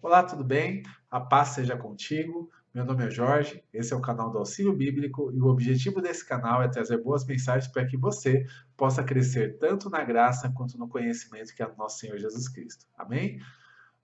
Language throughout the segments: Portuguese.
Olá, tudo bem? A paz seja contigo. Meu nome é Jorge, esse é o canal do Auxílio Bíblico e o objetivo desse canal é trazer boas mensagens para que você possa crescer tanto na graça quanto no conhecimento que é o nosso Senhor Jesus Cristo. Amém?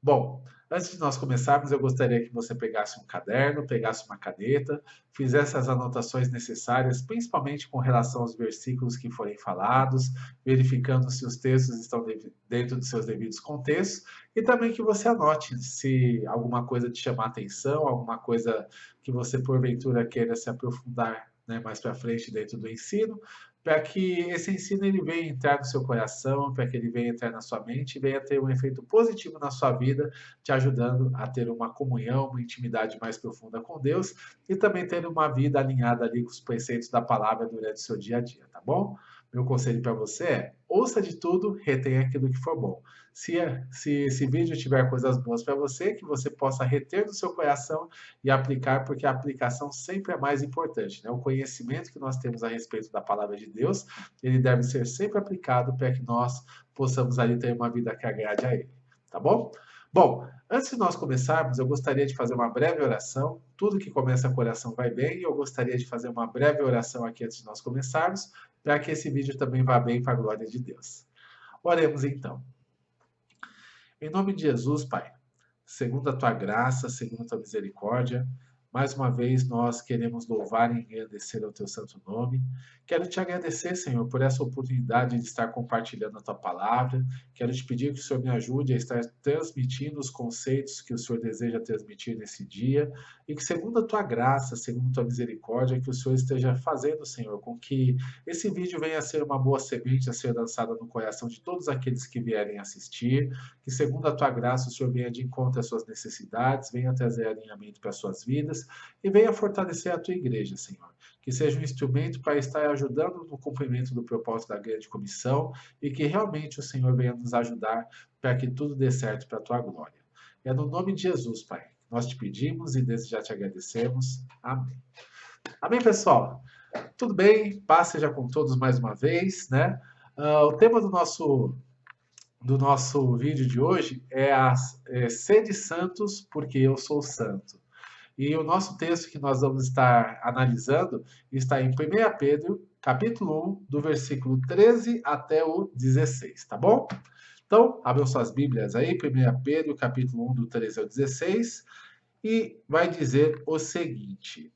Bom, antes de nós começarmos, eu gostaria que você pegasse um caderno, pegasse uma caneta, fizesse as anotações necessárias, principalmente com relação aos versículos que forem falados, verificando se os textos estão dentro dos seus devidos contextos, e também que você anote se alguma coisa te chamar a atenção, alguma coisa que você porventura queira se aprofundar, né, mais para frente dentro do ensino, para que esse ensino ele venha entrar no seu coração, para que ele venha entrar na sua mente e venha ter um efeito positivo na sua vida, te ajudando a ter uma comunhão, uma intimidade mais profunda com Deus e também ter uma vida alinhada ali com os preceitos da palavra durante o seu dia a dia, tá bom? Meu conselho para você é: ouça de tudo, retenha aquilo que for bom. Se esse vídeo tiver coisas boas para você, que você possa reter no seu coração e aplicar, porque a aplicação sempre é mais importante, né? O conhecimento que nós temos a respeito da palavra de Deus, ele deve ser sempre aplicado para que nós possamos ali ter uma vida que agrade a Ele, tá bom? Bom, antes de nós começarmos, eu gostaria de fazer uma breve oração. Tudo que começa com oração vai bem, e eu gostaria de fazer uma breve oração aqui antes de nós começarmos, para que esse vídeo também vá bem para a glória de Deus. Oremos então. Em nome de Jesus, Pai, segundo a tua graça, segundo a tua misericórdia, mais uma vez nós queremos louvar e agradecer ao teu santo nome. Quero te agradecer, Senhor, por essa oportunidade de estar compartilhando a tua palavra. Quero te pedir que o Senhor me ajude a estar transmitindo os conceitos que o Senhor deseja transmitir nesse dia e que, segundo a tua graça, segundo a tua misericórdia, que o Senhor esteja fazendo, Senhor, com que esse vídeo venha a ser uma boa semente a ser lançada no coração de todos aqueles que vierem assistir, que segundo a tua graça o Senhor venha de encontro às suas necessidades, venha trazer alinhamento para as suas vidas e venha fortalecer a tua igreja, Senhor. Que seja um instrumento para estar ajudando no cumprimento do propósito da grande comissão e que realmente o Senhor venha nos ajudar para que tudo dê certo para a tua glória. É no nome de Jesus, Pai, que nós te pedimos e desde já te agradecemos. Amém. Amém, pessoal? Tudo bem? Paz seja com todos mais uma vez, né? O tema do nosso vídeo de hoje é Sede Santos, porque eu sou santo. E o nosso texto que nós vamos estar analisando está em 1 Pedro, capítulo 1, do versículo 13 até o 16, tá bom? Então, abram suas Bíblias aí, 1 Pedro, capítulo 1, do 13 ao 16, e vai dizer o seguinte: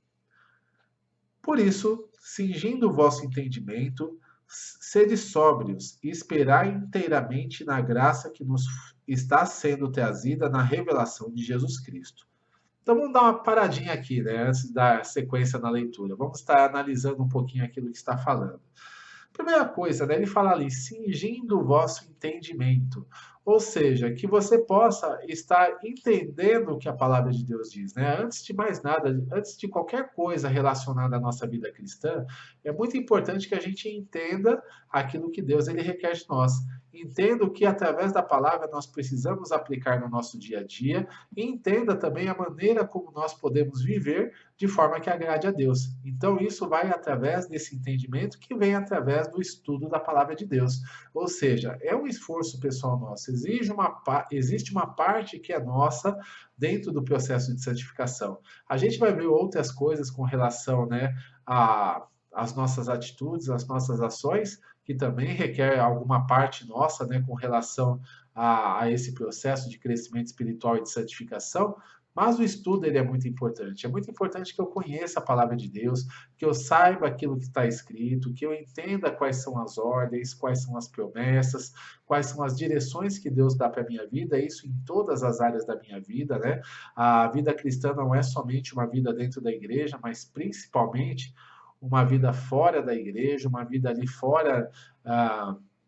Por isso, cingindo o vosso entendimento, sede sóbrios e esperai inteiramente na graça que nos está sendo trazida na revelação de Jesus Cristo. Então vamos dar uma paradinha aqui, né, antes da sequência na leitura. Vamos estar analisando um pouquinho aquilo que está falando. Primeira coisa, né, ele fala ali, cingindo o vosso entendimento. Ou seja, que você possa estar entendendo o que a palavra de Deus diz, né? Antes de mais nada, antes de qualquer coisa relacionada à nossa vida cristã, é muito importante que a gente entenda aquilo que Deus ele requer de nós. Entenda o que através da palavra nós precisamos aplicar no nosso dia a dia e entenda também a maneira como nós podemos viver de forma que agrade a Deus. Então, isso vai através desse entendimento que vem através do estudo da palavra de Deus. Ou seja, é um esforço pessoal nosso. Existe uma parte que é nossa dentro do processo de santificação. A gente vai ver outras coisas com relação, né, às nossas atitudes, às nossas ações, que também requer alguma parte nossa, né, com relação a esse processo de crescimento espiritual e de santificação, mas o estudo ele é muito importante. É muito importante que eu conheça a palavra de Deus, que eu saiba aquilo que está escrito, que eu entenda quais são as ordens, quais são as promessas, quais são as direções que Deus dá para a minha vida, isso em todas as áreas da minha vida, né? A vida cristã não é somente uma vida dentro da igreja, mas principalmente uma vida fora da igreja, uma vida ali fora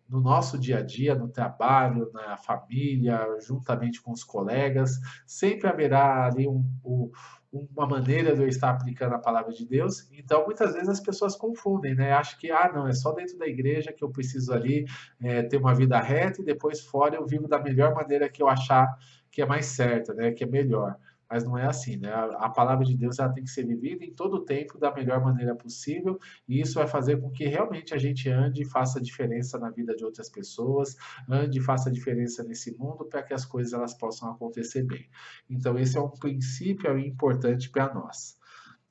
no nosso dia a dia, no trabalho, na família, juntamente com os colegas, sempre haverá ali uma maneira de eu estar aplicando a palavra de Deus. Então, muitas vezes as pessoas confundem, né? Acham que, não, é só dentro da igreja que eu preciso ali ter uma vida reta e depois fora eu vivo da melhor maneira que eu achar que é mais certa, né? Que é melhor. mas não é assim, né? A palavra de Deus ela tem que ser vivida em todo o tempo da melhor maneira possível, e isso vai fazer com que realmente a gente ande e faça diferença na vida de outras pessoas, ande e faça diferença nesse mundo para que as coisas elas possam acontecer bem. Então, esse é um princípio importante para nós.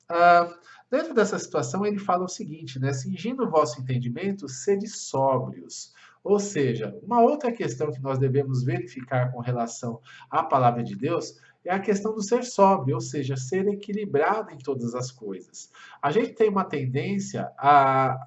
Ah, dentro dessa situação, ele fala o seguinte, né? Cingindo o vosso entendimento, sede sóbrios. Ou seja, uma outra questão que nós devemos verificar com relação à palavra de Deus é a questão do ser sóbrio, ou seja, ser equilibrado em todas as coisas. A gente tem uma tendência a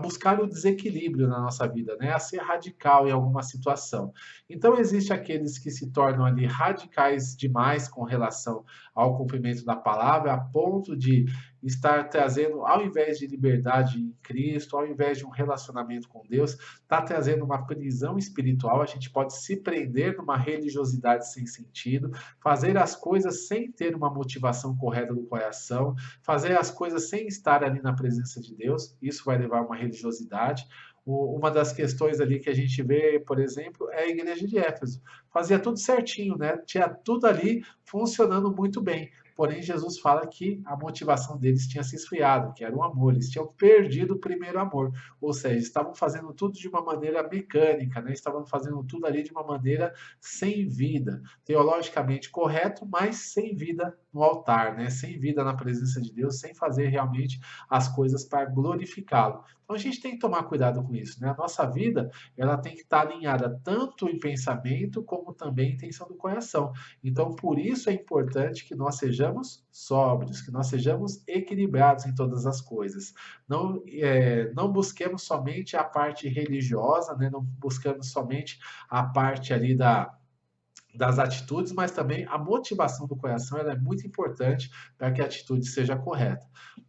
buscar o desequilíbrio na nossa vida, né? A ser radical em alguma situação. Então, existe aqueles que se tornam ali radicais demais com relação ao cumprimento da palavra, a ponto de estar trazendo, ao invés de liberdade em Cristo, ao invés de um relacionamento com Deus, está trazendo uma prisão espiritual. A gente pode se prender numa religiosidade sem sentido, fazer as coisas sem ter uma motivação correta do coração, fazer as coisas sem estar ali na presença de Deus. Isso vai levar a uma religiosidade. Uma das questões ali que a gente vê, por exemplo, é a igreja de Éfeso. Fazia tudo certinho, né? Tinha tudo ali funcionando muito bem. Porém, Jesus fala que a motivação deles tinha se esfriado, que era o amor. Eles tinham perdido o primeiro amor. Ou seja, estavam fazendo tudo de uma maneira mecânica, né? Estavam fazendo tudo ali de uma maneira sem vida. Teologicamente correto, mas sem vida no altar, né? Sem vida na presença de Deus, sem fazer realmente as coisas para glorificá-lo. Então a gente tem que tomar cuidado com isso, né? A nossa vida, ela tem que estar alinhada tanto em pensamento como também em intenção do coração. Então, por isso é importante que nós sejamos sóbrios, que nós sejamos equilibrados em todas as coisas. Não busquemos somente a parte religiosa, né? Não buscamos somente a parte ali das atitudes, mas também a motivação do coração ela é muito importante para que a atitude seja correta.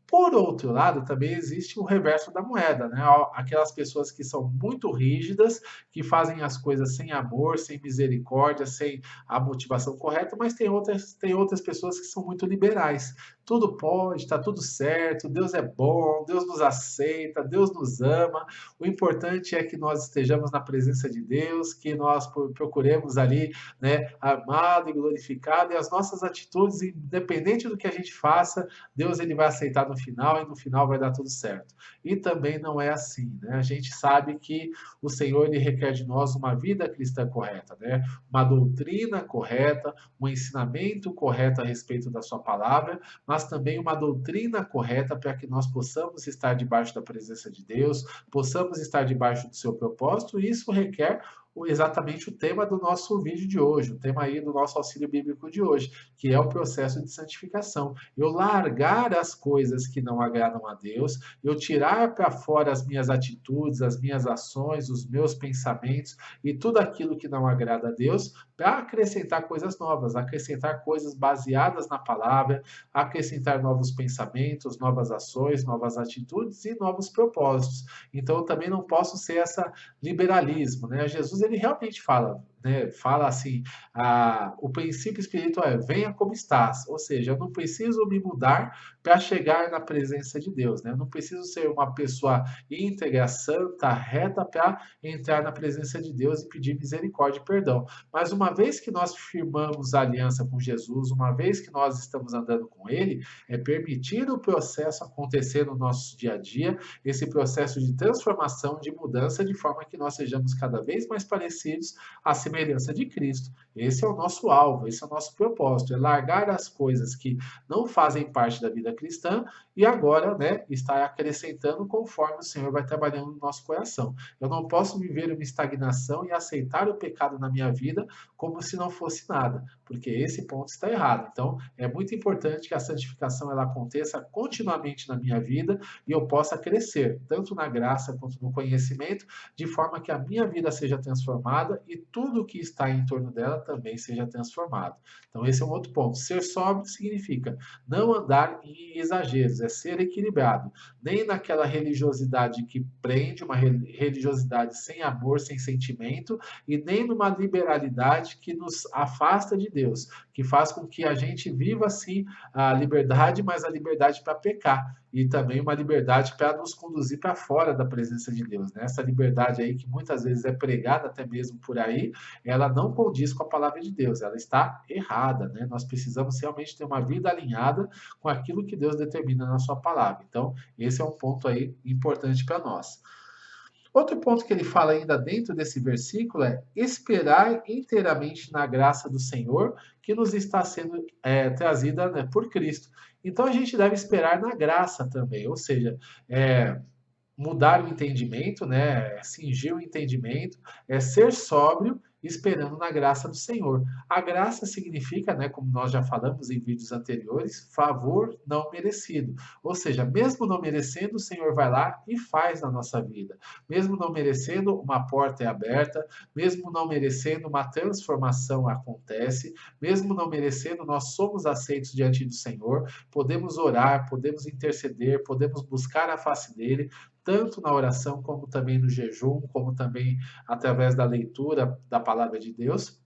Por outro lado, também existe o reverso da moeda, né? Aquelas pessoas que são muito rígidas, que fazem as coisas sem amor, sem misericórdia, sem a motivação correta, mas tem outras pessoas que são muito liberais. Tudo pode, está tudo certo, Deus é bom, Deus nos aceita, Deus nos ama. O importante é que nós estejamos na presença de Deus, que nós procuremos ali, né, amado e glorificado, e as nossas atitudes, independente do que a gente faça, Deus ele vai aceitar no final e no final vai dar tudo certo. E também não é assim, né? A gente sabe que o Senhor ele requer de nós uma vida cristã correta, né? Uma doutrina correta, um ensinamento correto a respeito da sua palavra, mas também uma doutrina correta para que nós possamos estar debaixo da presença de Deus, possamos estar debaixo do seu propósito, e isso requer exatamente o tema do nosso vídeo de hoje, o tema aí do nosso auxílio bíblico de hoje, que é o processo de santificação. Eu largar as coisas que não agradam a Deus, eu tirar para fora as minhas atitudes, as minhas ações, os meus pensamentos e tudo aquilo que não agrada a Deus, para acrescentar coisas novas, acrescentar coisas baseadas na palavra, acrescentar novos pensamentos, novas ações, novas atitudes e novos propósitos. Então, eu também não posso ser essa liberalismo, né? Jesus ele realmente fala, né? Fala assim, o princípio espiritual é venha como estás, ou seja, eu não preciso me mudar para chegar na presença de Deus, né? Eu não preciso ser uma pessoa íntegra, santa, reta para entrar na presença de Deus e pedir misericórdia e perdão. Mas uma vez que nós firmamos a aliança com Jesus, uma vez que nós estamos andando com Ele, é permitir o processo acontecer no nosso dia a dia, esse processo de transformação, de mudança, de forma que nós sejamos cada vez mais parecidos à semelhança de Cristo. Esse é o nosso alvo, esse é o nosso propósito, é largar as coisas que não fazem parte da vida cristã e agora, né, estar acrescentando conforme o Senhor vai trabalhando no nosso coração. Eu não posso viver uma estagnação e aceitar o pecado na minha vida como se não fosse nada, porque esse ponto está errado. Então, é muito importante que a santificação ela aconteça continuamente na minha vida e eu possa crescer, tanto na graça quanto no conhecimento, de forma que a minha vida seja transformada e tudo que está em torno dela também seja transformado. Então, esse é um outro ponto. Ser sóbrio significa não andar em exageros, é ser equilibrado. Nem naquela religiosidade que prende, uma religiosidade sem amor, sem sentimento, e nem numa liberalidade que nos afasta de Deus, que faz com que a gente viva, assim, a liberdade, mas a liberdade para pecar. e também uma liberdade para nos conduzir para fora da presença de Deus, né? Essa liberdade aí que muitas vezes é pregada até mesmo por aí, ela não condiz com a palavra de Deus, ela está errada, né? Nós precisamos realmente ter uma vida alinhada com aquilo que Deus determina na sua palavra. Então, esse é um ponto aí importante para nós. Outro ponto que ele fala ainda dentro desse versículo é esperar inteiramente na graça do Senhor que nos está sendo trazida, né, por Cristo. Então a gente deve esperar na graça também, ou seja, é, mudar o entendimento, né? Cingir o entendimento, é ser sóbrio, esperando na graça do Senhor. A graça significa, né, como nós já falamos em vídeos anteriores, favor não merecido. Ou seja, mesmo não merecendo, o Senhor vai lá e faz na nossa vida. Mesmo não merecendo, uma porta é aberta, mesmo não merecendo, uma transformação acontece, mesmo não merecendo, nós somos aceitos diante do Senhor, podemos orar, podemos interceder, podemos buscar a face dele, tanto na oração, como também no jejum, como também através da leitura da palavra de Deus.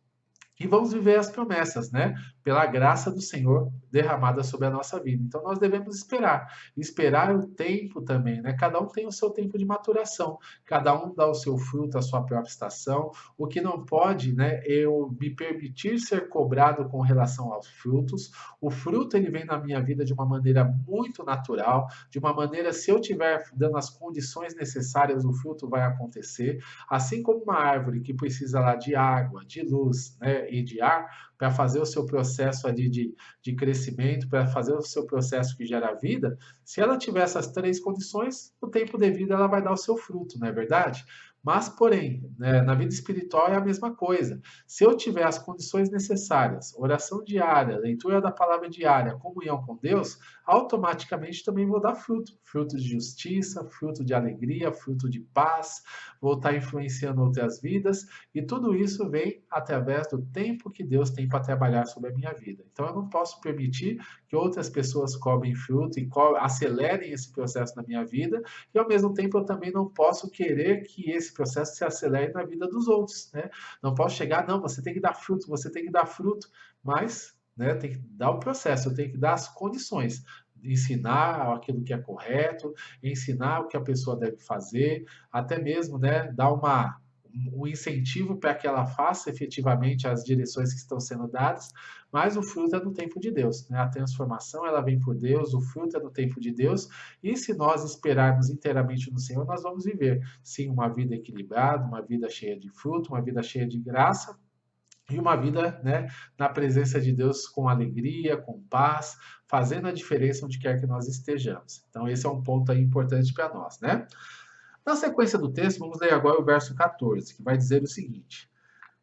E vamos viver as promessas, né? Pela graça do Senhor derramada sobre a nossa vida. Então nós devemos esperar. Esperar o tempo também, né? Cada um tem o seu tempo de maturação. Cada um dá o seu fruto à sua própria estação. O que não pode, né? Eu me permitir ser cobrado com relação aos frutos. O fruto ele vem na minha vida de uma maneira muito natural, de uma maneira, se eu tiver dando as condições necessárias, o fruto vai acontecer. Assim como uma árvore que precisa lá de água, de luz, né? E de ar para fazer o seu processo ali de crescimento, para fazer o seu processo que gera vida, se ela tiver essas três condições, no tempo devido ela vai dar o seu fruto, não é verdade? Mas, porém, né, na vida espiritual é a mesma coisa. Se eu tiver as condições necessárias, oração diária, leitura da palavra diária, comunhão com Deus, automaticamente também vou dar fruto. Fruto de justiça, fruto de alegria, fruto de paz, vou estar influenciando outras vidas, e tudo isso vem através do tempo que Deus tem para trabalhar sobre a minha vida. Então eu não posso permitir que outras pessoas cobrem fruto e acelerem esse processo na minha vida, e ao mesmo tempo eu também não posso querer que esse processo se acelere na vida dos outros, né? Não posso chegar, não, você tem que dar fruto, você tem que dar fruto, mas, né, tem que dar o processo, eu tenho que dar as condições, ensinar aquilo que é correto, ensinar o que a pessoa deve fazer, até mesmo, né, dar um incentivo para que ela faça efetivamente as direções que estão sendo dadas, mas o fruto é do tempo de Deus, né? A transformação ela vem por Deus, o fruto é do tempo de Deus, e se nós esperarmos inteiramente no Senhor, nós vamos viver, sim, uma vida equilibrada, uma vida cheia de fruto, uma vida cheia de graça, e uma vida, né, na presença de Deus com alegria, com paz, fazendo a diferença onde quer que nós estejamos. Então, esse é um ponto aí importante para nós, né? Na sequência do texto, vamos ler agora o verso 14, que vai dizer o seguinte: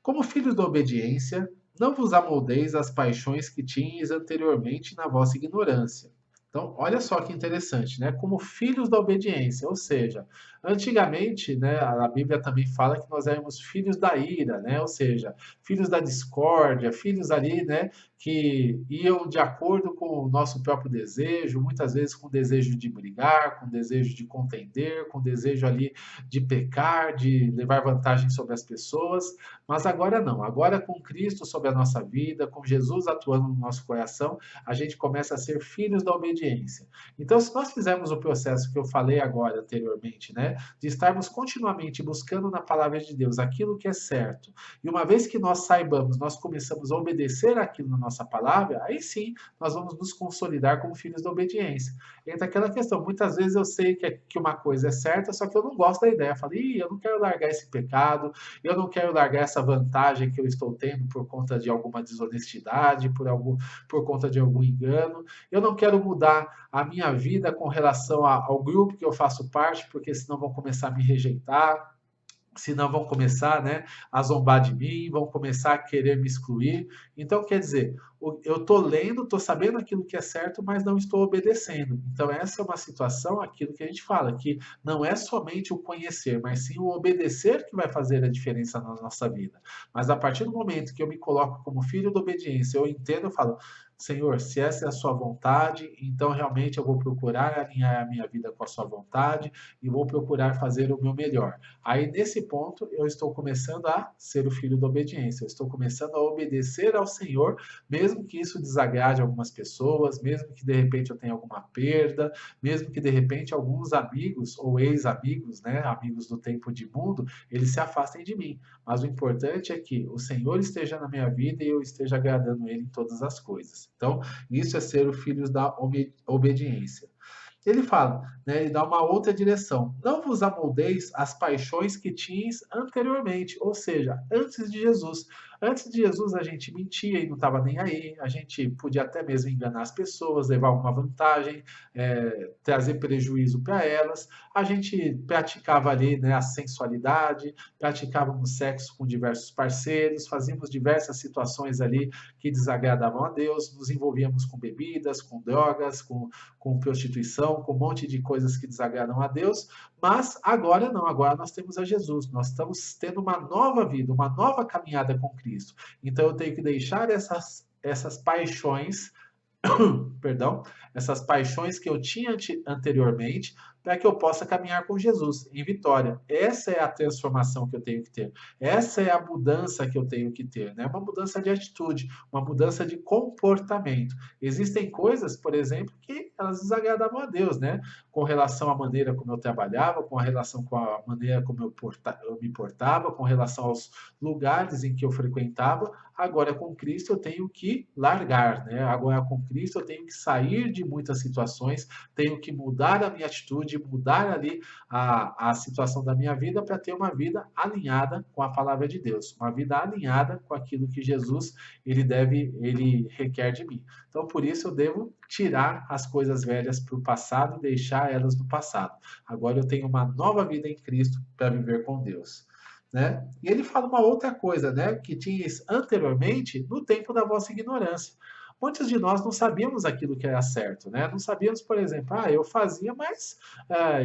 como filhos da obediência, não vos amoldeis às paixões que tinhas anteriormente na vossa ignorância. Então, olha só que interessante, né? Como filhos da obediência, ou seja, antigamente, né, a Bíblia também fala que nós éramos filhos da ira, né? Ou seja, filhos da discórdia, filhos ali, né, que iam de acordo com o nosso próprio desejo, muitas vezes com o desejo de brigar, com o desejo de contender, com o desejo ali de pecar, de levar vantagem sobre as pessoas, mas agora não, agora com Cristo sobre a nossa vida, com Jesus atuando no nosso coração, a gente começa a ser filhos da obediência. Então, se nós fizermos o processo que eu falei agora anteriormente, né, de estarmos continuamente buscando na palavra de Deus aquilo que é certo, e uma vez que nós saibamos, nós começamos a obedecer aquilo na nossa palavra, aí sim nós vamos nos consolidar como filhos da obediência. Entra aquela questão, muitas vezes eu sei que uma coisa é certa, só que eu não gosto da ideia. Eu falo, eu não quero largar esse pecado, eu não quero largar essa vantagem que eu estou tendo por conta de alguma desonestidade, por conta de algum engano. Eu não quero mudar a minha vida com relação ao grupo que eu faço parte, porque senão vão começar a me rejeitar, senão vão começar, né, a zombar de mim, vão começar a querer me excluir. Então, quer dizer, eu estou lendo, estou sabendo aquilo que é certo, mas não estou obedecendo. Então, essa é uma situação, aquilo que a gente fala, que não é somente o conhecer, mas sim o obedecer que vai fazer a diferença na nossa vida. Mas a partir do momento que eu me coloco como filho da obediência, eu entendo, eu falo, Senhor, se essa é a sua vontade, então realmente eu vou procurar alinhar a minha vida com a sua vontade e vou procurar fazer o meu melhor. Aí, nesse ponto, eu estou começando a ser o filho da obediência, eu estou começando a obedecer ao Senhor, mesmo mesmo que isso desagrade algumas pessoas, mesmo que de repente eu tenha alguma perda, mesmo que de repente alguns amigos ou ex-amigos, né, amigos do tempo de mundo, eles se afastem de mim. Mas o importante é que o Senhor esteja na minha vida e eu esteja agradando Ele em todas as coisas. Então, isso é ser o filho da obediência. Ele fala, né, ele dá uma outra direção. Não vos amoldeis às paixões que tinhas anteriormente, ou seja, antes de Jesus. Antes de Jesus a gente mentia e não estava nem aí, a gente podia até mesmo enganar as pessoas, levar uma vantagem, trazer prejuízo para elas. A gente praticava ali, né, a sensualidade, praticávamos sexo com diversos parceiros, fazíamos diversas situações ali que desagradavam a Deus, nos envolvíamos com bebidas, com drogas, com prostituição, com um monte de coisas que desagradam a Deus, mas agora não, agora nós temos a Jesus, nós estamos tendo uma nova vida, uma nova caminhada com Cristo. Então eu tenho que deixar essas paixões, perdão, essas paixões que eu tinha anteriormente, para que eu possa caminhar com Jesus em vitória. Essa é a transformação que eu tenho que ter. Essa é a mudança que eu tenho que ter, né? Uma mudança de atitude, uma mudança de comportamento. Existem coisas, por exemplo, que elas desagradavam a Deus, né? Com relação à maneira como eu trabalhava, com a relação com a maneira como eu me portava, com relação aos lugares em que eu frequentava. Agora com Cristo eu tenho que largar, né? Agora com Cristo eu tenho que sair de muitas situações, tenho que mudar a minha atitude, mudar ali a situação da minha vida para ter uma vida alinhada com a palavra de Deus, uma vida alinhada com aquilo que Jesus ele requer de mim. Então por isso eu devo tirar as coisas velhas para o passado e deixar elas no passado. Agora eu tenho uma nova vida em Cristo para viver com Deus. Né? E ele fala uma outra coisa, né, que tinhas anteriormente no tempo da vossa ignorância. Muitos de nós não sabíamos aquilo que era certo, né? Não sabíamos, por exemplo, eu fazia, mas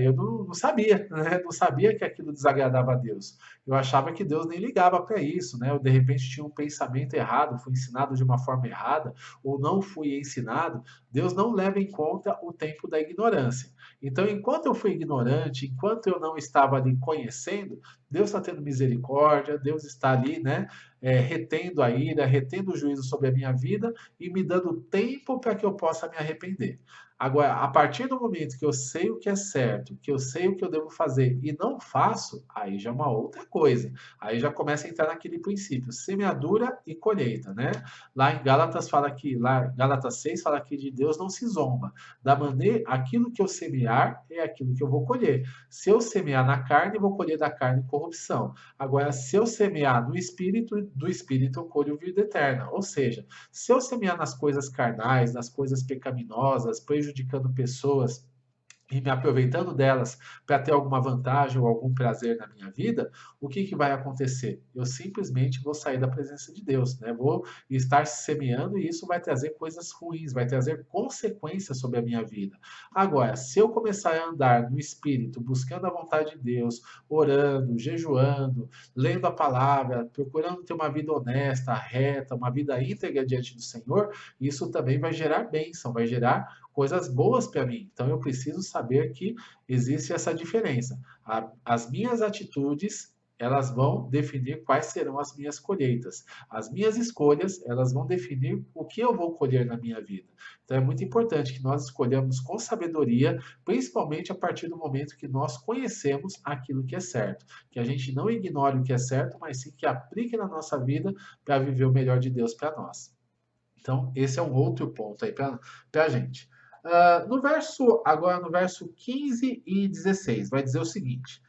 eu não sabia, né? Não sabia que aquilo desagradava a Deus. Eu achava que Deus nem ligava para isso, né? Eu, de repente, tinha um pensamento errado, fui ensinado de uma forma errada, ou não fui ensinado. Deus não leva em conta o tempo da ignorância. Então, enquanto eu fui ignorante, enquanto eu não estava ali conhecendo, Deus está tendo misericórdia, Deus está ali, né, retendo a ira, retendo o juízo sobre a minha vida e me dando tempo para que eu possa me arrepender. Agora, a partir do momento que eu sei o que é certo, que eu sei o que eu devo fazer e não faço, aí já é uma outra coisa. Aí já começa a entrar naquele princípio, semeadura e colheita, né? Lá em Gálatas fala que, lá Gálatas 6 fala que de Deus não se zomba. Da maneira, aquilo que eu semear é aquilo que eu vou colher. Se eu semear na carne, eu vou colher da carne corrupção. Agora, se eu semear no espírito, do espírito eu colho vida eterna. Ou seja, se eu semear nas coisas carnais, nas coisas pecaminosas, prejudicando pessoas e me aproveitando delas para ter alguma vantagem ou algum prazer na minha vida, o que, que vai acontecer? Eu simplesmente vou sair da presença de Deus, né? Vou estar semeando e isso vai trazer coisas ruins, vai trazer consequências sobre a minha vida. Agora, se eu começar a andar no Espírito, buscando a vontade de Deus, orando, jejuando, lendo a palavra, procurando ter uma vida honesta, reta, uma vida íntegra diante do Senhor, isso também vai gerar bênção, vai gerar coisas boas para mim. Então eu preciso saber que existe essa diferença. As minhas atitudes, elas vão definir quais serão as minhas colheitas. As minhas escolhas, elas vão definir o que eu vou colher na minha vida. Então é muito importante que nós escolhamos com sabedoria, principalmente a partir do momento que nós conhecemos aquilo que é certo. Que a gente não ignore o que é certo, mas sim que aplique na nossa vida para viver o melhor de Deus para nós. Então, esse é um outro ponto aí para a gente. Agora no verso 15 e 16, vai dizer o seguinte: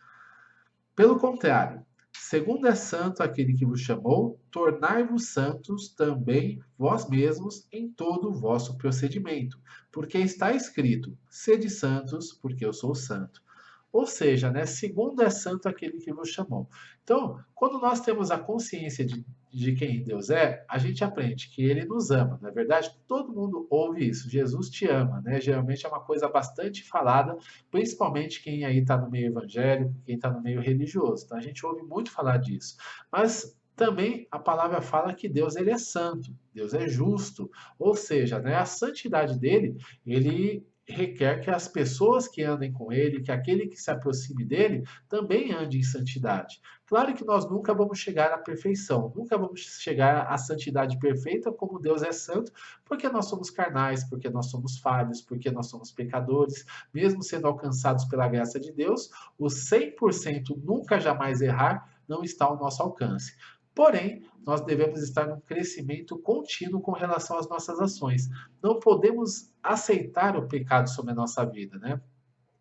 pelo contrário, segundo é santo aquele que vos chamou, tornai-vos santos também vós mesmos em todo o vosso procedimento, porque está escrito: sede santos, porque eu sou santo. Ou seja, né, segundo é santo aquele que vos chamou. Então, quando nós temos a consciência de quem Deus é, a gente aprende que Ele nos ama. Na verdade, todo mundo ouve isso. Jesus te ama, né? Geralmente é uma coisa bastante falada, principalmente quem aí está no meio evangélico, quem está no meio religioso. Então, a gente ouve muito falar disso. Mas também a palavra fala que Deus ele é santo, Deus é justo. Ou seja, né, a santidade dele, ele requer que as pessoas que andem com ele, que aquele que se aproxime dele, também ande em santidade. Claro que nós nunca vamos chegar à perfeição, nunca vamos chegar à santidade perfeita como Deus é santo, porque nós somos carnais, porque nós somos falhos, porque nós somos pecadores, mesmo sendo alcançados pela graça de Deus, o 100% nunca jamais errar não está ao nosso alcance. Porém, nós devemos estar num crescimento contínuo com relação às nossas ações. Não podemos aceitar o pecado sobre a nossa vida, né?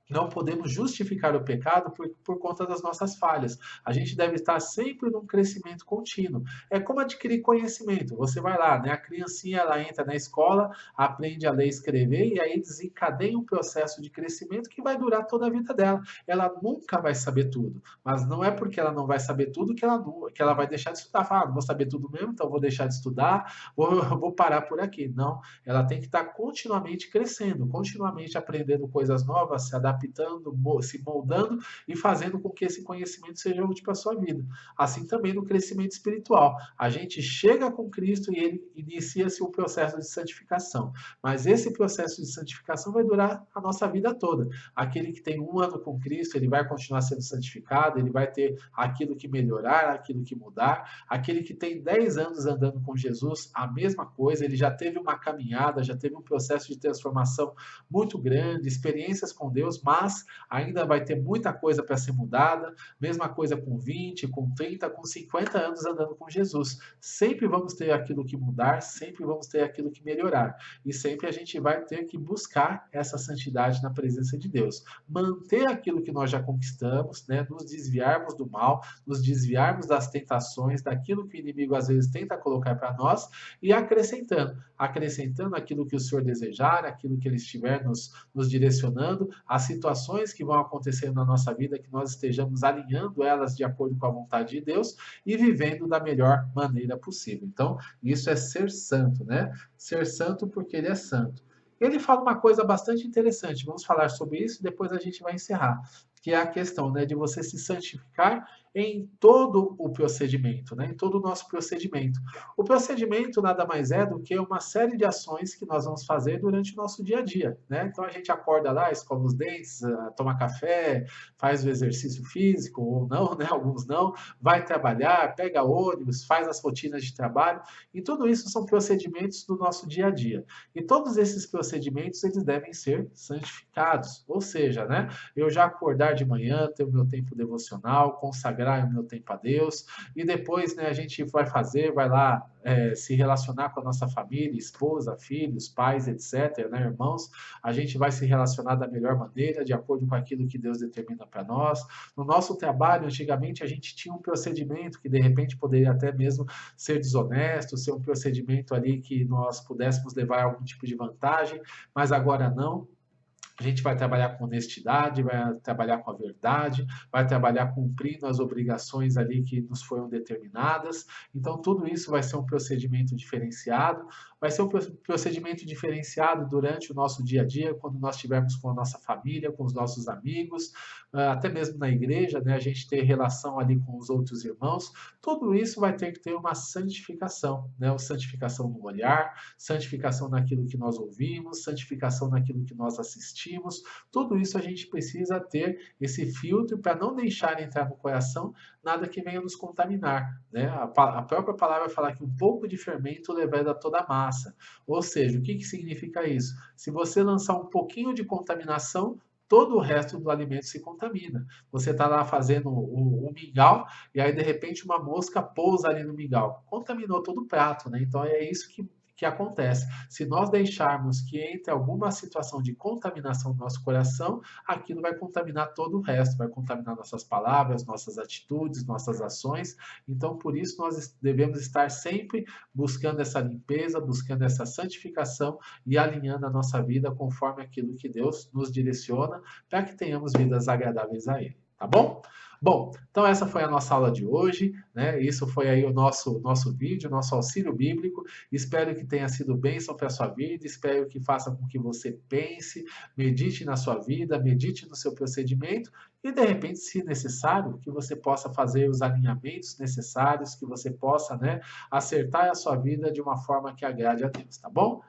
Não podemos justificar o pecado por conta das nossas falhas. A gente deve estar sempre num crescimento contínuo. É como adquirir conhecimento. Você vai lá, né? A criancinha ela entra na escola, aprende a ler e escrever e aí desencadeia um processo de crescimento que vai durar toda a vida dela. Ela nunca vai saber tudo, mas não é porque ela não vai saber tudo que ela vai deixar de estudar. Fala, não vou saber tudo mesmo, então vou deixar de estudar, vou parar por aqui. Não, ela tem que estar continuamente crescendo, continuamente aprendendo coisas novas, se adaptando, se moldando e fazendo com que esse conhecimento seja útil para a sua vida. Assim também no crescimento espiritual. A gente chega com Cristo e ele inicia-se o processo de santificação. Mas esse processo de santificação vai durar a nossa vida toda. Aquele que tem 1 ano com Cristo, ele vai continuar sendo santificado, ele vai ter aquilo que melhorar, aquilo que mudar. Aquele que tem 10 anos andando com Jesus, a mesma coisa, ele já teve uma caminhada, já teve um processo de transformação muito grande, experiências com Deus, mas ainda vai ter muita coisa para ser mudada. Mesma coisa com 20, com 30, com 50 anos andando com Jesus. Sempre vamos ter aquilo que mudar, sempre vamos ter aquilo que melhorar. E sempre a gente vai ter que buscar essa santidade na presença de Deus. Manter aquilo que nós já conquistamos, né? Nos desviarmos do mal, nos desviarmos das tentações, daquilo que o inimigo às vezes tenta colocar para nós e acrescentando aquilo que o Senhor desejar, aquilo que Ele estiver nos direcionando, as situações que vão acontecer na nossa vida, que nós estejamos alinhando elas de acordo com a vontade de Deus e vivendo da melhor maneira possível. Então, isso é ser santo, né? Ser santo porque Ele é santo. Ele fala uma coisa bastante interessante, vamos falar sobre isso, depois a gente vai encerrar, que é a questão, né, de você se santificar em todo o procedimento, né, em todo o nosso procedimento. O procedimento nada mais é do que uma série de ações que nós vamos fazer durante o nosso dia a dia, né? Então a gente acorda lá, escova os dentes, toma café, faz o exercício físico ou não, né? Alguns não, vai trabalhar, pega ônibus, faz as rotinas de trabalho, e tudo isso são procedimentos do nosso dia a dia. E todos esses procedimentos eles devem ser santificados, ou seja, né? Eu já acordar de manhã, ter o meu tempo devocional, consagrar o meu tempo a Deus, e depois, né, a gente vai lá se relacionar com a nossa família, esposa, filhos, pais, etc., né, irmãos, a gente vai se relacionar da melhor maneira, de acordo com aquilo que Deus determina para nós. No nosso trabalho, antigamente, a gente tinha um procedimento que, de repente, poderia até mesmo ser desonesto, ser um procedimento ali que nós pudéssemos levar algum tipo de vantagem, mas agora não. A gente vai trabalhar com honestidade, vai trabalhar com a verdade, vai trabalhar cumprindo as obrigações ali que nos foram determinadas. Então, tudo isso vai ser um procedimento diferenciado, vai ser um procedimento diferenciado durante o nosso dia a dia, quando nós estivermos com a nossa família, com os nossos amigos, até mesmo na igreja, né, a gente ter relação ali com os outros irmãos. Tudo isso vai ter que ter uma santificação, né? Santificação no olhar, santificação naquilo que nós ouvimos, santificação naquilo que nós assistimos. Tudo isso a gente precisa ter esse filtro para não deixar entrar no coração nada que venha nos contaminar, né? A própria palavra fala que um pouco de fermento leveda toda a massa. Ou seja, o que significa isso? Se você lançar um pouquinho de contaminação, todo o resto do alimento se contamina. Você está lá fazendo o mingau e aí de repente uma mosca pousa ali no mingau. Contaminou todo o prato, né? Então é isso que acontece. Se nós deixarmos que entre alguma situação de contaminação no nosso coração, aquilo vai contaminar todo o resto, vai contaminar nossas palavras, nossas atitudes, nossas ações. Então, por isso, nós devemos estar sempre buscando essa limpeza, buscando essa santificação e alinhando a nossa vida conforme aquilo que Deus nos direciona, para que tenhamos vidas agradáveis a Ele. Tá bom? Bom, então essa foi a nossa aula de hoje, né? Isso foi aí o nosso vídeo, nosso auxílio bíblico. Espero que tenha sido bênção para a sua vida, espero que faça com que você pense, medite na sua vida, medite no seu procedimento e, de repente, se necessário, que você possa fazer os alinhamentos necessários, que você possa, né, acertar a sua vida de uma forma que agrade a Deus, tá bom?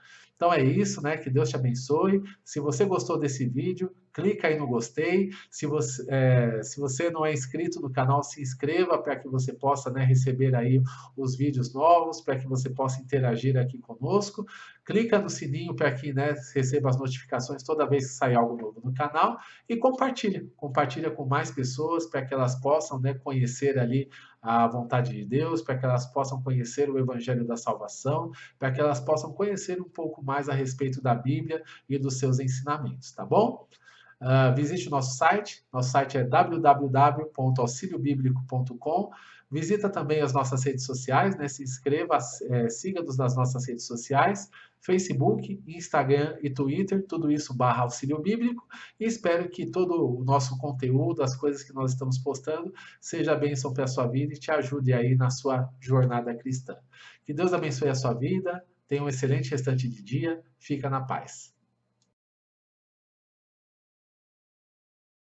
Então é isso, né? Que Deus te abençoe. Se você gostou desse vídeo, clica aí no gostei. Se você não é inscrito no canal, se inscreva para que você possa, né, receber aí os vídeos novos, para que você possa interagir aqui conosco. Clica no sininho para que, né, receba as notificações toda vez que sair algo novo no canal e compartilha com mais pessoas para que elas possam, né, conhecer ali a vontade de Deus, para que elas possam conhecer o Evangelho da Salvação, para que elas possam conhecer um pouco mais a respeito da Bíblia e dos seus ensinamentos, tá bom? Visite o nosso site é www.auxiliobiblico.com. Visita também as nossas redes sociais, né? Se inscreva, siga-nos nas nossas redes sociais, Facebook, Instagram e Twitter, tudo isso /Auxílio Bíblico, e espero que todo o nosso conteúdo, as coisas que nós estamos postando, seja bênção para a sua vida e te ajude aí na sua jornada cristã. Que Deus abençoe a sua vida, tenha um excelente restante de dia, fica na paz.